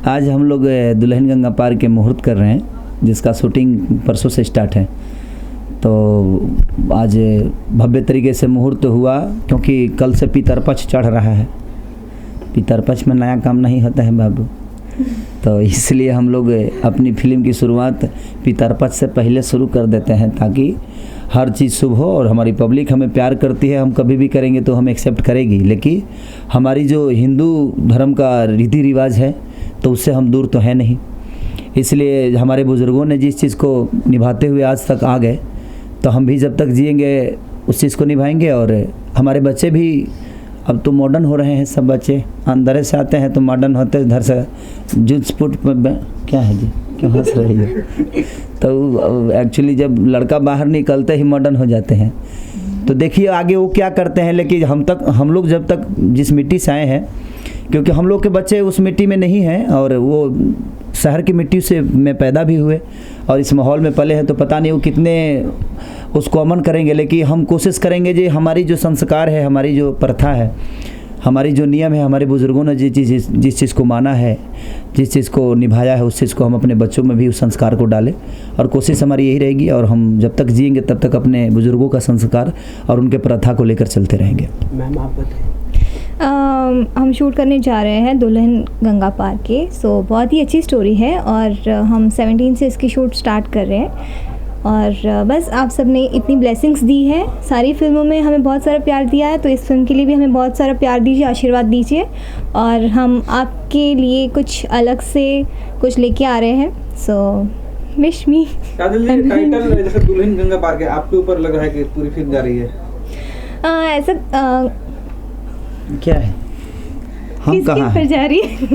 आज हम लोग दुल्हन गंगा पार के मुहूर्त कर रहे हैं, जिसका शूटिंग परसों से स्टार्ट है। तो आज भव्य तरीके से मुहूर्त हुआ, क्योंकि कल से पितरपक्ष चढ़ रहा है। पितरपक्ष में नया काम नहीं होता है बाबू, तो इसलिए हम लोग अपनी फिल्म की शुरुआत पितरपक्ष से पहले शुरू कर देते हैं, ताकि हर चीज़ शुभ हो। और हमारी पब्लिक हमें प्यार करती है, हम कभी भी करेंगे तो हम एक्सेप्ट करेगी, लेकिन हमारी जो हिंदू धर्म का रीति रिवाज है तो उससे हम दूर तो है नहीं। इसलिए हमारे बुज़ुर्गों ने जिस चीज़ को निभाते हुए आज तक आ गए, तो हम भी जब तक जिएंगे उस चीज़ को निभाएंगे। और हमारे बच्चे भी अब तो मॉडर्न हो रहे हैं, सब बच्चे अंदर से आते हैं तो मॉडर्न होते हैं, इधर से जींस पुट क्या है जी, क्यों हंस रही है? तो एक्चुअली जब लड़का बाहर निकलते ही मॉडर्न हो जाते हैं। तो देखिए आगे वो क्या करते हैं, लेकिन हम लोग जब तक जिस मिट्टी से आए हैं, क्योंकि हम लोग के बच्चे उस मिट्टी में नहीं हैं और वो शहर की मिट्टी से में पैदा भी हुए और इस माहौल में पले हैं, तो पता नहीं वो कितने उसको अमन करेंगे। लेकिन हम कोशिश करेंगे जी, हमारी जो संस्कार है, हमारी जो प्रथा है, हमारी जो नियम है, हमारे बुज़ुर्गों ने जिस चीज़ को माना है, जिस चीज़ को निभाया है, उस चीज़ को हम अपने बच्चों में भी उस संस्कार को डालें। और कोशिश हमारी यही रहेगी, और हम जब तक जिएंगे तब तक अपने बुज़ुर्गों का संस्कार और उनके प्रथा को लेकर चलते रहेंगे। मैम आप बताएं। हम शूट करने जा रहे हैं दुल्हन गंगा पार के, सो बहुत ही अच्छी स्टोरी है और हम 17 से इसकी शूट स्टार्ट कर रहे हैं। और बस आप सब ने इतनी ब्लेसिंग्स दी है, सारी फिल्मों में हमें बहुत सारा प्यार दिया है, तो इस फिल्म के लिए भी हमें बहुत सारा प्यार दीजिए, आशीर्वाद दीजिए। और हम आपके लिए कुछ अलग से कुछ लेके आ रहे हैं, सो विश मी। टाइटल जैसे दुल्हन गंगा पार के आपके ऊपर लग रहा है कि पूरी फिल्म जा रही है, ऐसा क्या है, हम कहाँ पर जा रही है?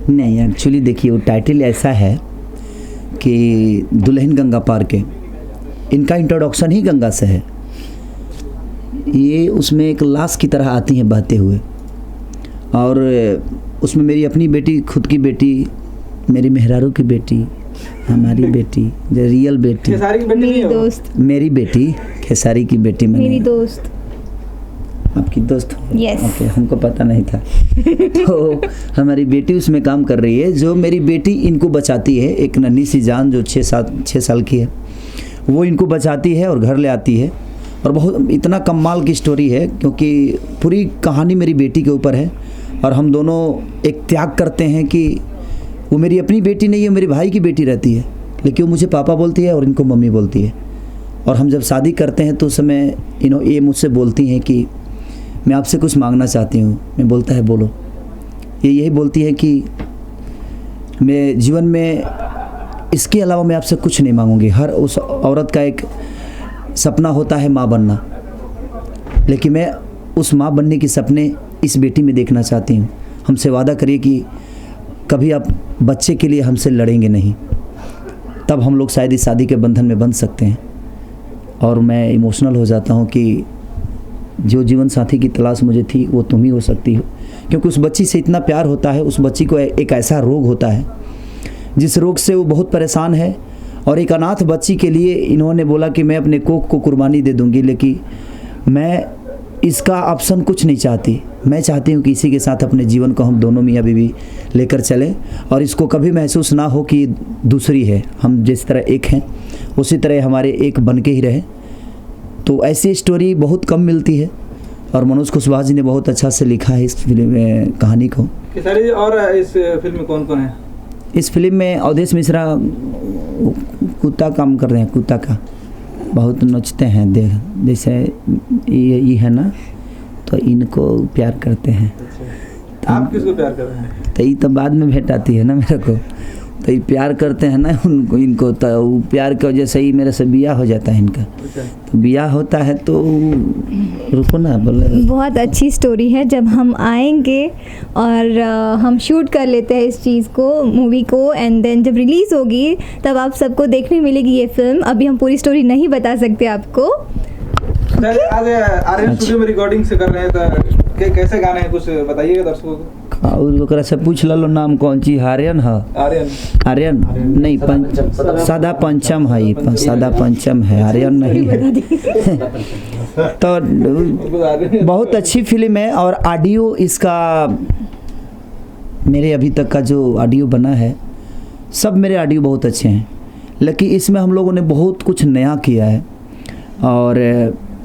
नहीं, एक्चुअली देखिए वो टाइटल ऐसा है कि दुल्हन गंगा पार के, इनका इंट्रोडक्शन ही गंगा से है। ये उसमें एक लाश की तरह आती हैं बहते हुए, और उसमें मेरी अपनी बेटी, खुद की बेटी, मेरी मेहरारू की बेटी, हमारी बेटी, जो रियल बेटी, मेरी दोस्त, मेरी बेटी खेसारी की बेटी, मेरी दोस्त, आपकी दोस्त? यस। ओके, हमको पता नहीं था। तो हमारी बेटी उसमें काम कर रही है, जो मेरी बेटी इनको बचाती है। एक नन्ही सी जान जो 6 साल की है, वो इनको बचाती है और घर ले आती है। और बहुत इतना कमाल की स्टोरी है, क्योंकि पूरी कहानी मेरी बेटी के ऊपर है। और हम दोनों एक त्याग करते हैं कि वो मेरी अपनी बेटी नहीं है, मेरे भाई की बेटी रहती है, लेकिन वो मुझे पापा बोलती है और इनको मम्मी बोलती है। और हम जब शादी करते हैं तो उस समय ये मुझसे बोलती हैं कि मैं आपसे कुछ मांगना चाहती हूँ। मैं बोलता है बोलो। ये यही बोलती है कि मैं जीवन में इसके अलावा मैं आपसे कुछ नहीं मांगूंगी। हर उस औरत का एक सपना होता है माँ बनना, लेकिन मैं उस माँ बनने के सपने इस बेटी में देखना चाहती हूँ। हमसे वादा करिए कि कभी आप बच्चे के लिए हमसे लड़ेंगे नहीं, तब हम लोग शायद इस शादी के बंधन में बंध सकते हैं। और मैं इमोशनल हो जाता हूँ कि जो जीवन साथी की तलाश मुझे थी वो तुम ही हो सकती हो, क्योंकि उस बच्ची से इतना प्यार होता है। उस बच्ची को एक ऐसा रोग होता है जिस रोग से वो बहुत परेशान है, और एक अनाथ बच्ची के लिए इन्होंने बोला कि मैं अपने कोख को कुर्बानी दे दूंगी, लेकिन मैं इसका ऑप्शन कुछ नहीं चाहती। मैं चाहती हूँ कि इसी के साथ अपने जीवन को हम दोनों मियाँ बीवी लेकर चलें, और इसको कभी महसूस ना हो कि दूसरी है। हम जिस तरह एक हैं उसी तरह हमारे एक बन के ही रहे। तो ऐसी स्टोरी बहुत कम मिलती है, और मनोज कुशवाहा जी ने बहुत अच्छा से लिखा है इस फिल्म में कहानी को। और इस फिल्म में कौन कौन है? इस फिल्म में अवधेश मिश्रा कुत्ता काम कर रहे हैं, कुत्ता का बहुत नचते हैं, देख जैसे ये है ना, तो इनको प्यार करते हैं। आप किसको प्यार कर रहे हैं? तो ये तो बाद में भेंट आती है ना मेरे को, तो ये प्यार करते हैं ना उनको, इनको तो प्यार की वजह से ही मेरे से बियाह हो जाता है इनका। तो बियाह होता है तो रुको ना, बोले बहुत अच्छी स्टोरी है। जब हम आएंगे और हम शूट कर लेते हैं इस चीज़ को, मूवी को, एंड देन जब रिलीज़ होगी तब आप सबको देखने मिलेगी ये फिल्म। अभी हम पूरी स्टोरी नहीं बता सकते आपको। आज आर्यन स्टूडियो में रिकॉर्डिंग से कर रहे हैं, तो कैसे गाने हैं कुछ बताइएगा दर्शकों को। और ओकरा से पूछ लो नाम कौन चीज? आर्यन है? आर्यन नहीं, सादा पंचम है, सादा पंचम है, आर्यन नहीं है। तो बहुत अच्छी फिल्म है, और ऑडियो इसका मेरे अभी तक का जो ऑडियो बना है, सब मेरे ऑडियो बहुत अच्छे हैं, लेकिन इसमें हम लोगों ने बहुत कुछ नया किया है। और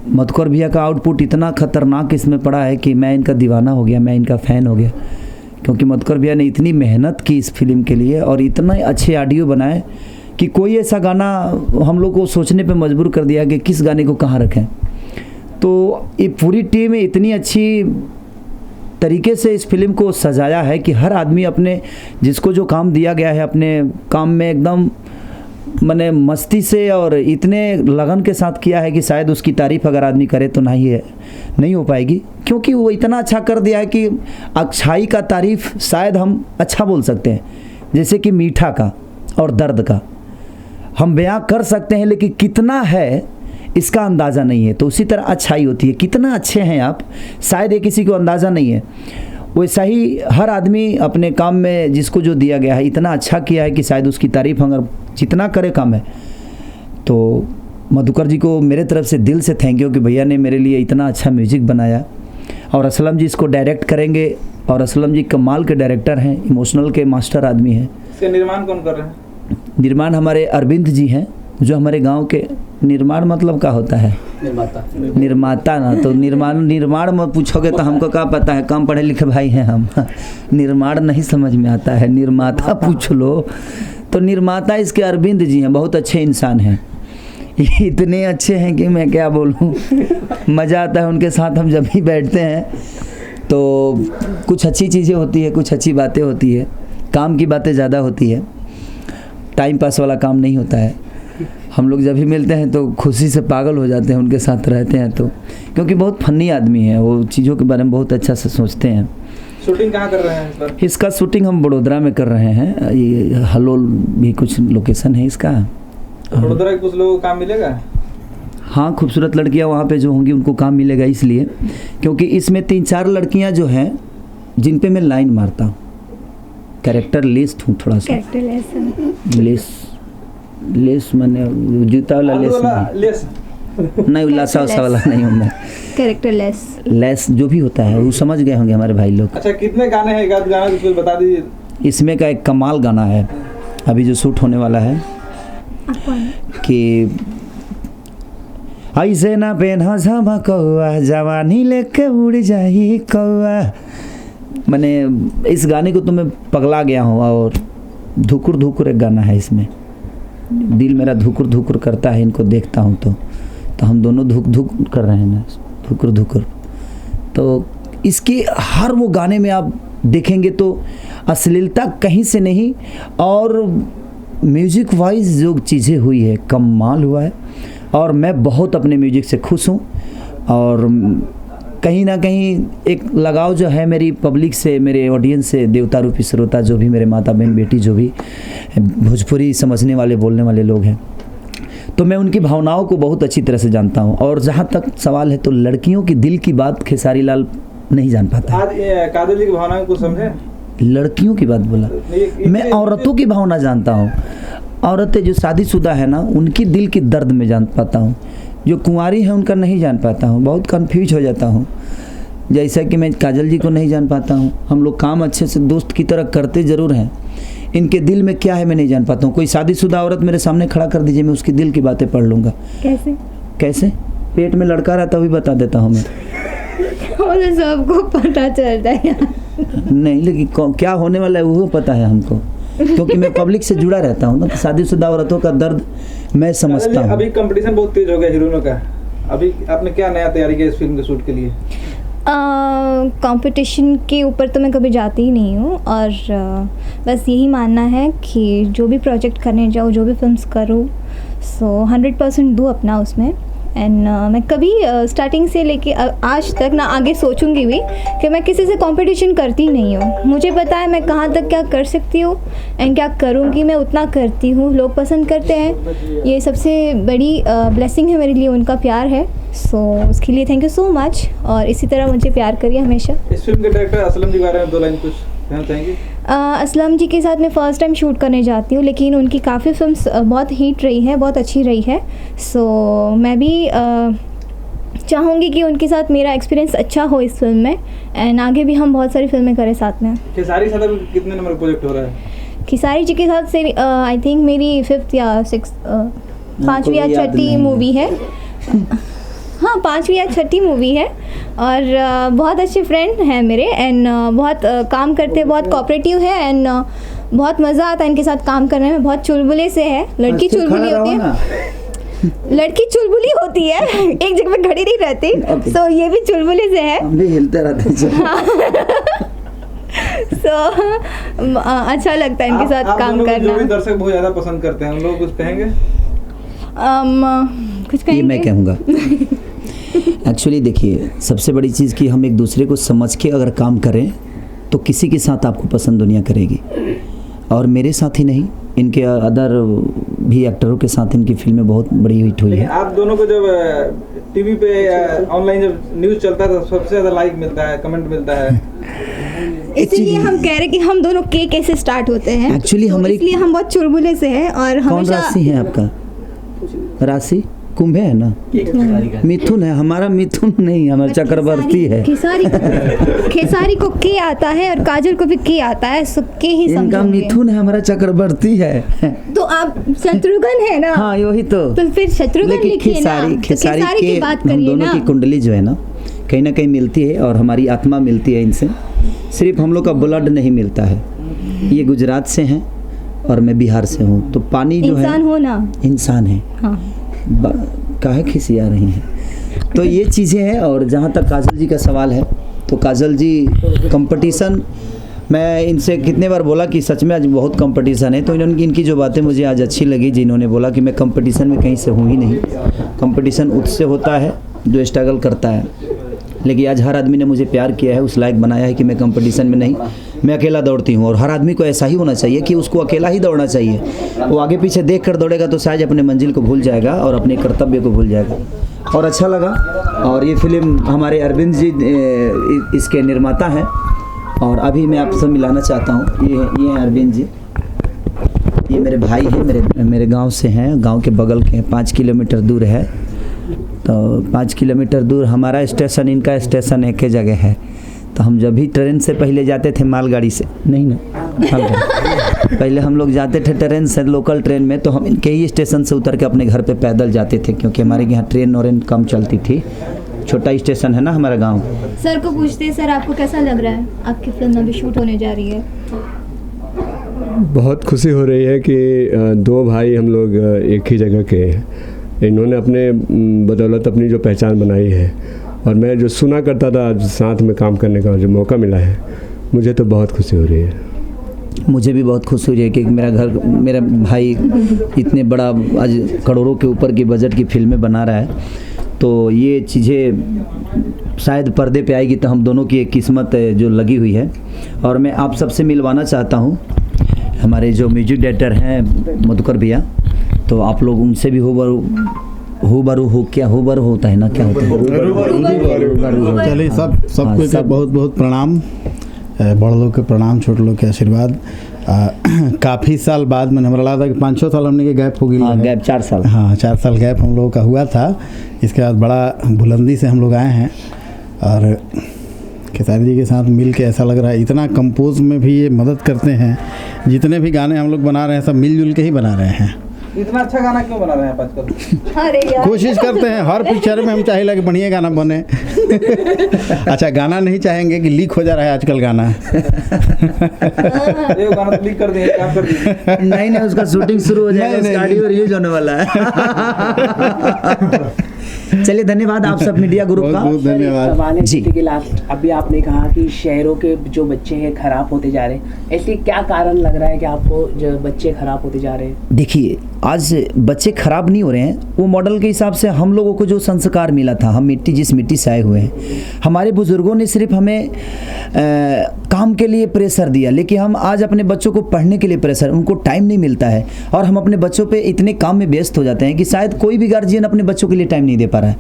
मधुकर भैया का आउटपुट इतना ख़तरनाक इसमें पड़ा है कि मैं इनका दीवाना हो गया, मैं इनका फ़ैन हो गया, क्योंकि मधुकर भैया ने इतनी मेहनत की इस फिल्म के लिए और इतने अच्छे ऑडियो बनाए कि कोई ऐसा गाना हम लोग को सोचने पे मजबूर कर दिया कि किस गाने को कहाँ रखें। तो ये पूरी टीम इतनी अच्छी तरीके से इस फिल्म को सजाया है कि हर आदमी अपने जिसको जो काम दिया गया है अपने काम में एकदम मैंने मस्ती से और इतने लगन के साथ किया है कि शायद उसकी तारीफ़ अगर आदमी करे तो नहीं हो पाएगी, क्योंकि वो इतना अच्छा कर दिया है कि अच्छाई का तारीफ़ शायद हम अच्छा बोल सकते हैं, जैसे कि मीठा का और दर्द का हम बयां कर सकते हैं, लेकिन कितना है इसका अंदाज़ा नहीं है। तो उसी तरह अच्छाई होती है, कितना अच्छे हैं आप, शायद ये किसी को अंदाज़ा नहीं है। वैसा ही हर आदमी अपने काम में जिसको जो दिया गया है इतना अच्छा किया है कि शायद उसकी तारीफ़ अगर जितना करे कम है। तो मधुकर जी को मेरे तरफ से दिल से थैंक यू कि भैया ने मेरे लिए इतना अच्छा म्यूज़िक बनाया। और असलम जी इसको डायरेक्ट करेंगे, और असलम जी कमाल के डायरेक्टर हैं, इमोशनल के मास्टर आदमी हैं। इसका निर्माण कौन कर रहे हैं? निर्माण हमारे अरविंद जी हैं, जो हमारे गांव के निर्माण मतलब क्या होता है, निर्माता ना। तो निर्माण में पूछोगे तो हमको क्या पता है, कम पढ़े लिखे भाई हैं हम, निर्माण नहीं समझ में आता है, निर्माता पूछ लो। तो निर्माता इसके अरविंद जी हैं, बहुत अच्छे इंसान हैं, इतने अच्छे हैं कि मैं क्या बोलूं। मज़ा आता है उनके साथ हम जब भी बैठते हैं तो कुछ अच्छी चीज़ें होती है, कुछ अच्छी बातें होती है, काम की बातें ज़्यादा होती है, टाइम पास वाला काम नहीं होता है। हम लोग जब भी मिलते हैं तो खुशी से पागल हो जाते हैं उनके साथ रहते हैं तो, क्योंकि बहुत फनी आदमी है, वो चीज़ों के बारे में बहुत अच्छा से सोचते हैं। शूटिंग कहाँ कर रहे हैं इस बार? इसका शूटिंग हम बड़ोदरा में कर रहे हैं, ये हलोल भी कुछ लोकेशन है इसका। बड़ोदरा के कुछ लोगों को काम मिलेगा? हाँ, खूबसूरत लड़कियां वहाँ पे जो होंगी उनको काम मिलेगा, इसलिए क्योंकि इसमें 3-4 लड़कियां जो हैं जिन पे मैं लाइन मारता हूँ, कैरेक्टर लेस हूँ थोड़ा सा, लेस मैंने जूता वाला लेस नहीं, उल्लासा उसा वाला नहीं हूँ मैं, कैरेक्टर लेस जो भी होता है वो समझ गए होंगे हमारे भाई लोग। अच्छा, कितने गाने हैं? एक आध गाना कुछ बता दीजिए। इसमें का एक कमाल गाना है अभी जो शूट होने वाला है कि ऐसे ना पेन्हा झमा कौआ जवानी लेके उड़ जाही कौआ। मैंने इस गाने को तो मैं पगला गया हूँ, और धुकुर धुकुर एक गाना है इसमें, दिल मेरा धुकुर धुकुर करता है इनको देखता हूँ तो हम दोनों धुक धुक कर रहे हैं ना, धुकुर धुकुर। तो इसके हर वो गाने में आप देखेंगे तो अश्लीलता कहीं से नहीं, और म्यूज़िक वाइज जो चीज़ें हुई है कमाल हुआ है, और मैं बहुत अपने म्यूज़िक से खुश हूँ। और कहीं ना कहीं एक लगाव जो है मेरी पब्लिक से, मेरे ऑडियंस से, देवता रूपी श्रोता जो भी मेरे माता बहन बेटी जो भी भोजपुरी समझने वाले बोलने वाले लोग हैं, तो मैं उनकी भावनाओं को बहुत अच्छी तरह से जानता हूँ। और जहाँ तक सवाल है तो लड़कियों की दिल की बात खेसारी लाल नहीं जान पाता। आज काजल जी की भावनाओं को समझे? लड़कियों की बात बोला, मैं औरतों की भावना जानता हूँ। औरतें जो शादीशुदा है ना, उनकी दिल की दर्द में जान पाता हूँ, जो कुंवारी है उनका नहीं जान पाता हूँ, बहुत कंफ्यूज हो जाता हूँ। जैसा कि मैं काजल जी को नहीं जान पाता हूँ, हम लोग काम अच्छे से दोस्त की तरह करते ज़रूर हैं, इनके दिल में क्या है मैं नहीं जान पाता हूँ। कोई शादीशुदा औरत मेरे सामने खड़ा कर दीजिए, मैं उसकी दिल की बातें पढ़ लूँगा। कैसे पेट में लड़का रहता भी बता देता हूँ मैं। सबको पता चलता है नहीं, लेकिन क्या होने वाला है वो पता है हमको, क्योंकि मैं पब्लिक से जुड़ा रहता हूँ ना, तो शादीशुदा औरतों का दर्द मैं समझता हूँ। अभी कंपटीशन बहुत तेज हो गया हीरोइनों का, अभी आपने क्या नया तैयारी किया इस फिल्म के शूट के लिए? कंपटीशन के ऊपर तो मैं कभी जाती ही नहीं हूँ, और बस यही मानना है कि जो भी प्रोजेक्ट करने जाऊँ, जो भी फिल्म्स करूँ, सो 100% दूँ अपना उसमें। एंड मैं कभी स्टार्टिंग से लेके आज तक ना आगे सोचूंगी भी कि मैं किसी से कंपटीशन करती नहीं हूँ। मुझे पता है मैं कहाँ तक क्या कर सकती हूँ एंड क्या करूँगी, मैं उतना करती हूँ। लोग पसंद करते हैं, ये सबसे बड़ी ब्लेसिंग है मेरे लिए, उनका प्यार है। सो उसके लिए थैंक यू सो मच, और इसी तरह मुझे प्यार करिए हमेशा। इस फिल्म के डायरेक्टर असलम जी के बारे में 2 लाइन कुछ कहना चाहेंगे? असलम जी के साथ मैं फ़र्स्ट टाइम शूट करने जाती हूँ, लेकिन उनकी काफ़ी फिल्म्स बहुत हिट रही हैं, बहुत अच्छी रही है। सो मैं भी चाहूँगी कि उनके साथ मेरा एक्सपीरियंस अच्छा हो इस फिल्म में, एंड आगे भी हम बहुत सारी फिल्में करें साथ में। खेसारी साहब का कितने नंबर प्रोजेक्ट हो रहा है? खेसारी जी के साथ से आई थिंक मेरी 5th या 6th 5वीं या 6ठी मूवी है। हाँ, 5वीं या 6ठी मूवी है, और बहुत अच्छे फ्रेंड हैं मेरे, एंड बहुत काम करते हैं, बहुत कोऑपरेटिव है, एंड बहुत मज़ा आता है इनके साथ काम करने में। बहुत चुलबुले से है, लड़की चुलबुली होती है, लड़की चुलबुली होती है, एक जगह पे खड़ी नहीं रहती, तो ये भी चुलबुले से है, हम भी हिलते रहते हैं। अच्छा लगता है इनके साथ काम जो करना। भी दर्शक बहुत ज्यादा पसंद करते हैं, उन लोग कुछ कहेंगे? कुछ कहेंगे? ये मैं कहूँगा। एक्चुअली देखिए, सबसे बड़ी चीज़ कि हम एक दूसरे को समझ के अगर काम करें तो किसी के साथ आपको पसंद दुनिया करेगी, और मेरे साथ ही नहीं, इनके अदर भी एक्टरों के साथ इनकी फिल्में बहुत बड़ी हिट हुई है। आप दोनों को जब टीवी पे ऑनलाइन जब न्यूज़ चलता है तो सबसे ज़्यादा लाइक मिलता है, कमेंट मिलता है। इसीलिए हम कह रहे कि हम दोनों के कैसे स्टार्ट होते हैं। एक्चुअली तो हमारी इसलिए हम बहुत चुलबुले से हैं, और कौन हमेशा राशि है आपका? राशि कुंभ है ना? मिथुन है हमारा। मिथुन नहीं, हमारा चक्रवर्ती है। खेसारी को के आता है और काजल को भी के आता है, सो के ही इनका समझोगे। मिथुन है, हमारा चक्रवर्ती है। तो आप शत्रुघ्न है ना? हाँ, वही तो फिर शत्रुघ्न लेकिन लिखिए ना, तो खेसारी की के बात हम करिए दोनों ना। की कुंडली जो है ना कहीं मिलती है, और हमारी आत्मा मिलती है इनसे। सिर्फ हम लोग का ब्लड नहीं मिलता है। ये गुजरात से हैं और मैं बिहार से हूँ, तो पानी जो है इंसान हो ना, इंसान है। हाँ। काहे खिसिया रही हैं? तो ये चीज़ें हैं। और जहाँ तक काजल जी का सवाल है, तो काजल जी कंपटीशन, मैं इनसे कितने बार बोला कि सच में आज बहुत कंपटीशन है, तो इनकी जो बातें मुझे आज अच्छी लगी, जिन्होंने बोला कि मैं कंपटीशन में कहीं से हूँ ही नहीं। कंपटीशन उससे होता है जो स्ट्रगल करता है, लेकिन आज हर आदमी ने मुझे प्यार किया है, उस लायक बनाया है कि मैं कंपटीशन में नहीं, मैं अकेला दौड़ती हूँ। और हर आदमी को ऐसा ही होना चाहिए कि उसको अकेला ही दौड़ना चाहिए। वो आगे पीछे देख कर दौड़ेगा तो शायद अपने मंजिल को भूल जाएगा और अपने कर्तव्य को भूल जाएगा। और अच्छा लगा। और ये फिल्म हमारे अरविंद जी इसके निर्माता हैं, और अभी मैं आपसे मिलाना चाहता हूँ, ये हैं अरविंद जी। ये मेरे भाई हैं, मेरे गाँव से हैं, गाँव के बगल के हैं, 5 किलोमीटर दूर है। तो 5 किलोमीटर दूर हमारा स्टेशन, इनका स्टेशन एक ही जगह है। तो हम जब भी ट्रेन से पहले जाते थे, मालगाड़ी से नहीं ना, मालगाड़ी पहले हम लोग जाते थे ट्रेन से, लोकल ट्रेन में, तो हम इनके ही स्टेशन से उतर के अपने घर पे पैदल जाते थे, क्योंकि हमारे यहाँ ट्रेन और कम चलती थी। छोटा स्टेशन है ना हमारा गाँव। सर को पूछते हैं, सर आपको कैसा लग रहा है, आपकी फिल्म अभी शूट होने जा रही है? बहुत खुशी हो रही है कि 2 भाई हम लोग एक ही जगह के हैं। इन्होंने अपने बदौलत अपनी जो पहचान बनाई है, और मैं जो सुना करता था, साथ में काम करने का जो मौका मिला है, मुझे तो बहुत खुशी हो रही है। मुझे भी बहुत खुशी हो रही है कि मेरा भाई इतने बड़ा आज करोड़ों के ऊपर की बजट की फिल्में बना रहा है। तो ये चीज़ें शायद पर्दे पे आएगी, तो हम दोनों की एक किस्मत जो लगी हुई है। और मैं आप सबसे मिलवाना चाहता हूँ हमारे जो म्यूजिक डायरेक्टर हैं मधुकर भैया, तो आप लोग उनसे भी होबरू होता है ना, क्या होता है? चलिए सबको बहुत बहुत प्रणाम, बड़ लोग के प्रणाम, छोटे लोग के आशीर्वाद। काफ़ी साल बाद मैंने हमरा लगा था कि 5-6 साल हमने के गैप हो गई। हाँ, गैप 4 साल। हाँ, 4 साल गैप हम लोगों का हुआ था। इसके बाद बड़ा बुलंदी से हम लोग आए हैं, और खेसारी जी के साथ मिल के ऐसा लग रहा है, इतना कंपोज में भी ये मदद करते हैं। जितने भी गाने हम लोग बना रहे हैं, सब मिलजुल के ही बना रहे हैं। इतना अच्छा गाना क्यों बना रहे हैं आजकल? अरे यार, कोशिश करते हैं हर पिक्चर में हम चाहिए कि बढ़िया गाना बने। अच्छा, गाना नहीं चाहेंगे कि लीक हो जा रहा है आजकल गाना। ये गाना तो लीक कर दिए, क्या कर दिए? नहीं, उसका शूटिंग शुरू हो जाएगा, उसका ऑडियो रिलीज होने वाला है। चलिए, धन्यवाद आप सब मीडिया ग्रुप का। बहुत धन्यवाद जी। अभी आपने कहा कि शहरों के जो बच्चे हैं खराब होते जा रहे हैं, ऐसे क्या कारण लग रहा है कि आपको जो बच्चे खराब होते जा रहे हैं? देखिए, आज बच्चे खराब नहीं हो रहे हैं, वो मॉडल के हिसाब से हम लोगों को जो संस्कार मिला था, हम जिस मिट्टी से आए हुए हैं, हमारे बुजुर्गों ने सिर्फ हमें काम के लिए प्रेशर दिया, लेकिन हम आज अपने बच्चों को पढ़ने के लिए प्रेशर, उनको टाइम नहीं मिलता है, और हम अपने बच्चों पे इतने काम में व्यस्त हो जाते हैं कि शायद कोई भी गार्जियन अपने बच्चों के लिए टाइम नहीं दे पा रहा है।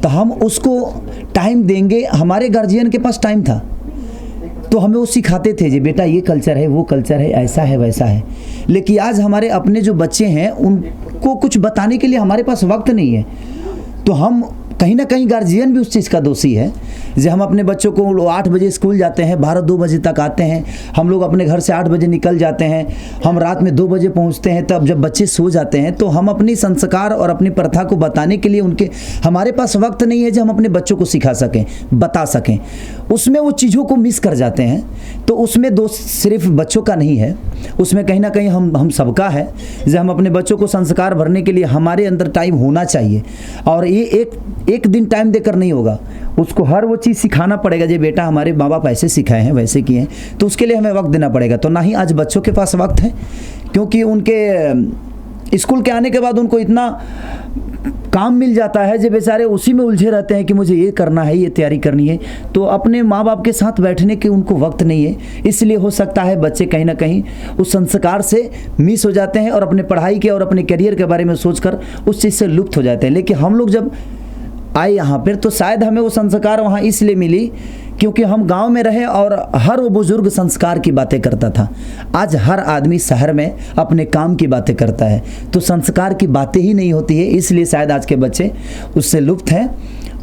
तो हम उसको टाइम देंगे, हमारे गार्जियन के पास टाइम था, तो हमें वो सिखाते थे, जी बेटा ये कल्चर है, वो कल्चर है, ऐसा है, वैसा है। लेकिन आज हमारे अपने जो बच्चे हैं, उनको कुछ बताने के लिए हमारे पास वक्त नहीं है, तो हम कहीं ना कहीं गार्जियन भी उस चीज़ का दोषी है। जैसे हम अपने बच्चों को 8 बजे स्कूल जाते हैं, 12-2 बजे तक आते हैं, हम लोग अपने घर से 8 बजे निकल जाते हैं, हम रात में 2 बजे पहुंचते हैं, तब जब बच्चे सो जाते हैं तो हम अपनी संस्कार और अपनी प्रथा को बताने के लिए हमारे पास वक्त नहीं है जो हम अपने बच्चों को सिखा सकें, बता सकें। उसमें वो चीज़ों को मिस कर जाते हैं। तो उसमें दोष सिर्फ बच्चों का नहीं है, उसमें कहीं ना कहीं हम सबका है। जैसे हम अपने बच्चों को संस्कार भरने के लिए हमारे अंदर टाइम होना चाहिए, और ये एक दिन टाइम देकर नहीं होगा, उसको हर वो चीज़ सिखाना पड़ेगा। जो बेटा हमारे माँ बाप ऐसे सिखाए हैं, वैसे किए हैं, तो उसके लिए हमें वक्त देना पड़ेगा। तो ना ही आज बच्चों के पास वक्त है, क्योंकि उनके स्कूल के आने के बाद उनको इतना काम मिल जाता है जो बेचारे उसी में उलझे रहते हैं कि मुझे ये करना है, ये तैयारी करनी है। तो अपने माँ बाप के साथ बैठने के उनको वक्त नहीं है। इसलिए हो सकता है बच्चे कहीं ना कहीं उस संस्कार से मिस हो जाते हैं और अपने पढ़ाई के और अपने करियर के बारे में सोचकर उस चीज़ से लुप्त हो जाते हैं। लेकिन हम लोग जब आए यहाँ पर तो शायद हमें वो संस्कार वहाँ इसलिए मिली क्योंकि हम गांव में रहे और हर वो बुजुर्ग संस्कार की बातें करता था। आज हर आदमी शहर में अपने काम की बातें करता है, तो संस्कार की बातें ही नहीं होती है। इसलिए शायद आज के बच्चे उससे लुप्त हैं।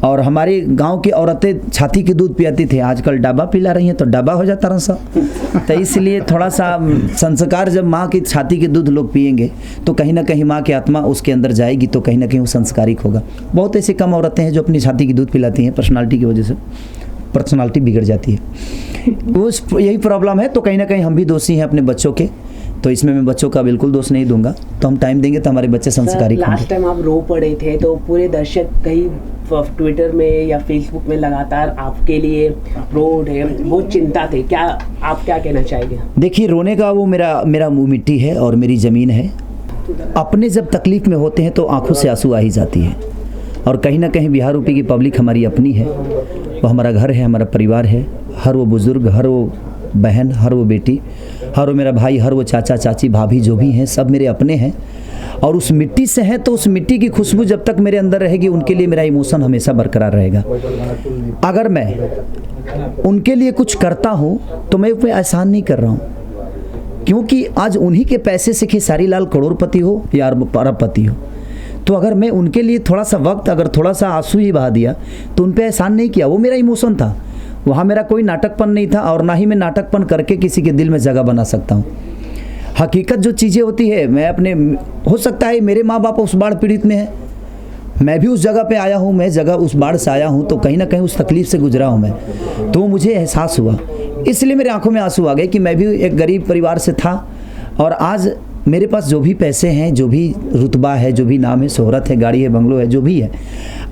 और हमारे गांव की औरतें छाती की दूध पियाती थी, आजकल डब्बा पिला रही हैं, तो डब्बा हो जाता रहा सब। तो इसलिए थोड़ा सा संस्कार, जब माँ की छाती के दूध लोग पिएंगे तो कहीं ना कहीं माँ की आत्मा उसके अंदर जाएगी, तो कहीं ना कहीं वो संस्कारिक होगा। बहुत ऐसी कम औरतें हैं जो अपनी छाती की दूध पिलाती हैं, पर्सनालिटी की वजह से पर्सनालिटी बिगड़ जाती है। उस यही प्रॉब्लम है। तो कहीं ना कहीं हम भी दोषी हैं अपने बच्चों के, तो इसमें मैं बच्चों का बिल्कुल दोष नहीं दूंगा। तो हम टाइम देंगे तो हमारे बच्चे संस्कारिक होंगे। लास्ट टाइम आप रो पड़े थे तो पूरे दर्शक कहीं ट्विटर में या फेसबुक में लगातार आपके लिए रोड है, बहुत चिंता थे। क्या आप क्या कहना चाहेंगे? देखिए, रोने का वो मेरा मुँह मिट्टी है और मेरी ज़मीन है। अपने जब तकलीफ़ में होते हैं तो आंखों से आंसू आ ही जाती है। और कहीं ना कहीं बिहार यूपी की पब्लिक हमारी अपनी है, वो हमारा घर है, हमारा परिवार है। हर वो बुज़ुर्ग, हर वो बहन, हर वो बेटी, हर वो मेरा भाई, हर वो चाचा चाची भाभी जो भी हैं, सब मेरे अपने हैं और उस मिट्टी से हैं। तो उस मिट्टी की खुशबू जब तक मेरे अंदर रहेगी, उनके लिए मेरा इमोशन हमेशा बरकरार रहेगा। अगर मैं उनके लिए कुछ करता हूँ तो मैं उसमें एहसान नहीं कर रहा हूँ, क्योंकि आज उन्हीं के पैसे से खेसारी लाल करोड़पति हो या अरबपति हो। तो अगर मैं उनके लिए थोड़ा सा वक्त, अगर थोड़ा सा आंसू ही बहा दिया तो उन पे एहसान नहीं किया। वो मेरा इमोशन था, वहाँ मेरा कोई नाटकपन नहीं था और ना ही मैं नाटकपन करके किसी के दिल में जगह बना सकता हूँ। हकीकत जो चीज़ें होती है, मैं अपने, हो सकता है मेरे माँ बाप उस बाढ़ पीड़ित में है, मैं भी उस जगह पे आया हूँ, मैं जगह उस बाढ़ से आया हूँ, तो कहीं ना कहीं उस तकलीफ़ से गुजरा हूँ मैं, तो मुझे एहसास हुआ। इसलिए मेरे आंखों में आंसू आ गए कि मैं भी एक गरीब परिवार से था और आज मेरे पास जो भी पैसे हैं, जो भी रुतबा है, जो भी नाम है, शोहरत है, गाड़ी है, बंगलो है, जो भी है,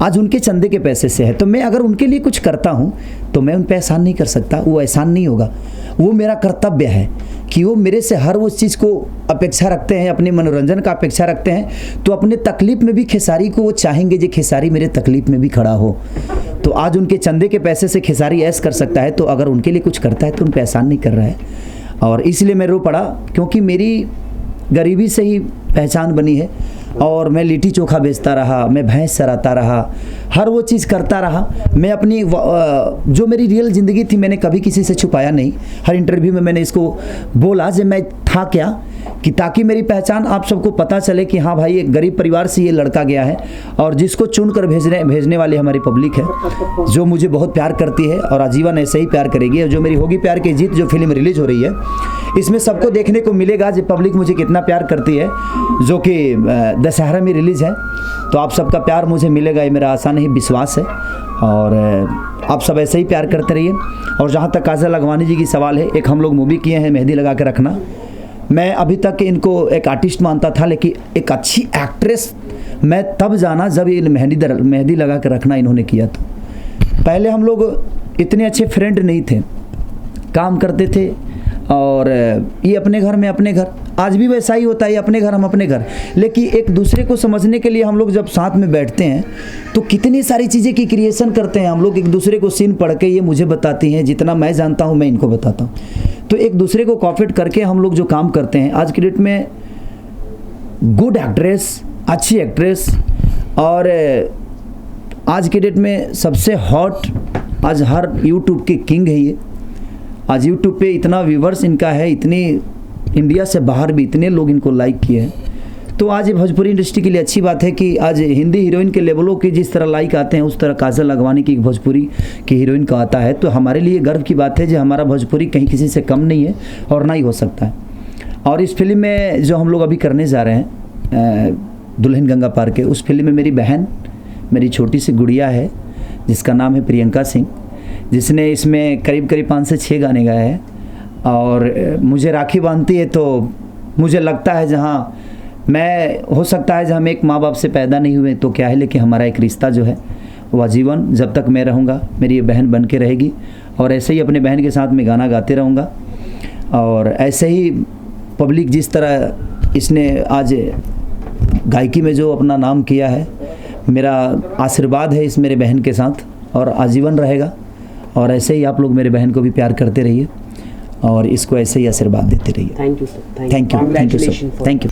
आज उनके चंदे के पैसे से है। तो मैं अगर उनके लिए कुछ करता हूँ तो मैं उन पर एहसान नहीं कर सकता, वो एहसान नहीं होगा। वो मेरा कर्तव्य है कि वो मेरे से हर वो चीज़ को अपेक्षा रखते हैं, अपने मनोरंजन का अपेक्षा रखते हैं, तो अपने तकलीफ़ में भी खेसारी को वो चाहेंगे जो खेसारी मेरे तकलीफ़ में भी खड़ा हो। तो आज उनके चंदे के पैसे से खेसारी ऐश कर सकता है, तो अगर उनके लिए कुछ करता है तो उन पर एहसान नहीं कर रहा है। और इसलिए मैं रो पड़ा, क्योंकि मेरी गरीबी से ही पहचान बनी है और मैं लिट्टी चोखा बेचता रहा, मैं भैंस चराता रहा, हर वो चीज़ करता रहा। मैं अपनी जो मेरी रियल ज़िंदगी थी मैंने कभी किसी से छुपाया नहीं। हर इंटरव्यू में मैंने इसको बोला कि मैं था क्या, कि ताकि मेरी पहचान आप सबको पता चले कि हाँ भाई, एक गरीब परिवार से ये लड़का गया है और जिसको चुन कर भेजने वाली हमारी पब्लिक है, जो मुझे बहुत प्यार करती है और आजीवन ऐसे ही प्यार करेगी। और जो मेरी होगी प्यार की जीत, जो फिल्म रिलीज हो रही है, इसमें सबको देखने को मिलेगा जो पब्लिक मुझे कितना प्यार करती है, जो कि दशहरा में रिलीज़ है। तो आप सबका प्यार मुझे मिलेगा, ये मेरा आसान ही विश्वास है और आप सब ऐसे ही प्यार करते रहिए। और जहाँ तक काजल अगवानी जी की सवाल है, एक हम लोग मूवी किए हैं मेहंदी लगा के रखना। मैं अभी तक इनको एक आर्टिस्ट मानता था, लेकिन एक अच्छी एक्ट्रेस मैं तब जाना जब ये मेहंदी लगा के रखना इन्होंने किया। तो पहले हम लोग इतने अच्छे फ्रेंड नहीं थे, काम करते थे और ये अपने घर में अपने घर, आज भी वैसा ही होता है, अपने घर हम अपने घर। लेकिन एक दूसरे को समझने के लिए हम लोग जब साथ में बैठते हैं तो कितनी सारी चीज़ें की क्रिएशन करते हैं हम लोग। एक दूसरे को सीन पढ़ के ये मुझे बताती हैं, जितना मैं जानता हूँ मैं इनको बताता हूँ। तो एक दूसरे को कॉपरेट करके हम लोग जो काम करते हैं, आज की डेट में गुड एक्ट्रेस, अच्छी एक्ट्रेस और आज की डेट में सबसे हॉट, आज हर यूट्यूब के किंग है ये। आज यूट्यूब पे इतना व्यूवर्स इनका है, इतनी इंडिया से बाहर भी इतने लोग इनको लाइक किए हैं। तो आज ये भोजपुरी इंडस्ट्री के लिए अच्छी बात है कि आज हिंदी हीरोइन के लेवलों के जिस तरह लाइक आते हैं, उस तरह काजल अगवानी की भोजपुरी की हीरोइन का आता है। तो हमारे लिए गर्व की बात है जो हमारा भोजपुरी कहीं किसी से कम नहीं है और ना ही हो सकता है। और इस फिल्म में जो हम लोग अभी करने जा रहे हैं दुल्हन गंगा पार के, उस फिल्म में मेरी बहन, मेरी छोटी सी गुड़िया है जिसका नाम है प्रियंका सिंह, जिसने इसमें करीब 5 से 6 गाने गाए हैं। और मुझे राखी बांधती है तो मुझे लगता है जहाँ मैं, हो सकता है जब हम एक माँ बाप से पैदा नहीं हुए तो क्या है, लेकिन हमारा एक रिश्ता जो है वो आजीवन, जब तक मैं रहूँगा मेरी ये बहन बन के रहेगी। और ऐसे ही अपने बहन के साथ मैं गाना गाते रहूँगा। और ऐसे ही पब्लिक जिस तरह इसने आज गायकी में जो अपना नाम किया है, मेरा आशीर्वाद है इस मेरे बहन के साथ और आजीवन रहेगा। और ऐसे ही आप लोग मेरे बहन को भी प्यार करते रहिए और इसको ऐसे ही आशीर्वाद देते रहिए। Thank you sir, thank you sir, thank you.